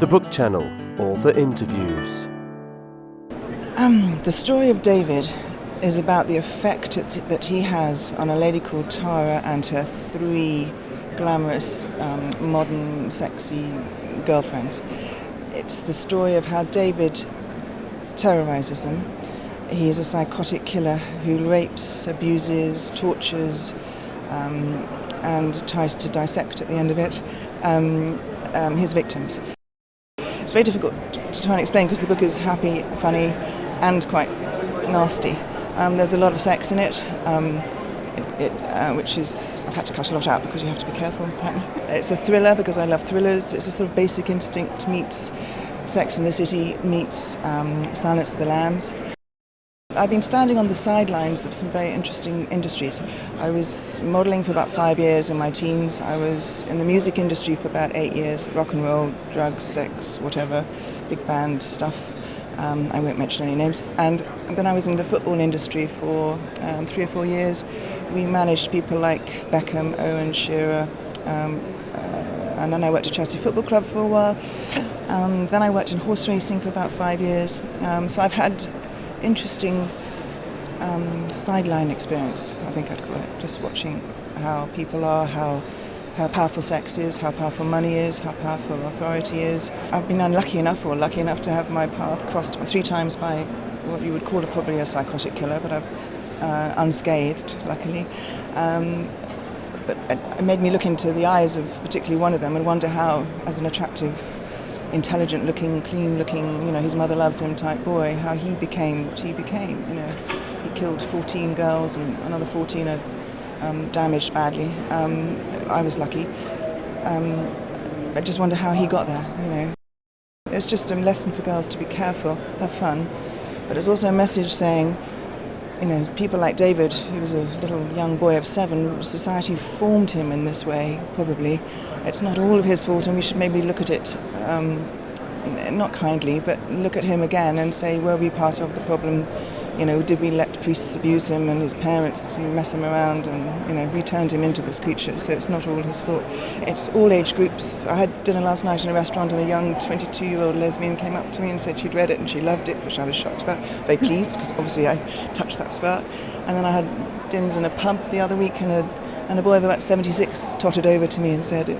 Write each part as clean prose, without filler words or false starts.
The Book Channel, author interviews. The story of David is about the effect that he has on a lady called Tara and her 3 glamorous, modern, sexy girlfriends. It's the story of how David terrorizes them. He is a psychotic killer who rapes, abuses, tortures, and tries to dissect at the end of it his victims. It's very difficult to try and explain because the book is happy, funny, and quite nasty. There's a lot of sex in it, which is, I've had to cut a lot out because you have to be careful apparently. It's a thriller because I love thrillers. It's a sort of Basic Instinct meets Sex and the City meets Silence of the Lambs. I've been standing on the sidelines of some very interesting industries. I was modelling for about 5 years in my teens. I was in the music industry for about 8 years, rock and roll, drugs, sex, whatever, big band stuff. I won't mention any names. And then I was in the football industry for 3 or 4 years. We managed people like Beckham, Owen, Shearer, and then I worked at Chelsea Football Club for a while. Then I worked in horse racing for about 5 years. So I've had interesting sideline experience, I think I'd call it, just watching how people are, how powerful sex is, how powerful money is, how powerful authority is. I've been unlucky enough or lucky enough to have my path crossed 3 times by what you would call probably a psychotic killer, but I've unscathed, luckily. But it made me look into the eyes of particularly one of them and wonder how, as an attractive, intelligent-looking, clean-looking, his mother loves him type boy, how he became what he became. He killed 14 girls and another 14 are damaged badly. I was lucky. I just wonder how he got there. It's just a lesson for girls to be careful, have fun, but it's also a message saying, people like David, who was a little young boy of 7, society formed him in this way, probably. It's not all of his fault, and we should maybe look at it, not kindly, but look at him again and say, were we part of the problem? Did we let priests abuse him and his parents mess him around and, we turned him into this creature, so it's not all his fault. It's all age groups. I had dinner last night in a restaurant and a young 22-year-old lesbian came up to me and said she'd read it and she loved it, which I was shocked about, very pleased, because obviously I touched that spark. And then I had dinners in a pub the other week and a boy of about 76 tottered over to me and said,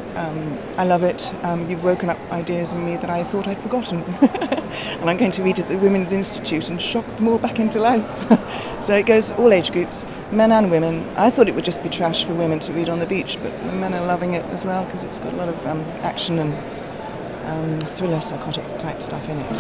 I love it, you've woken up ideas in me that I thought I'd forgotten. And I'm going to read it at the Women's Institute and shock them all back into life. So it goes all age groups, men and women. I thought it would just be trash for women to read on the beach, but men are loving it as well because it's got a lot of action and thriller, psychotic type stuff in it.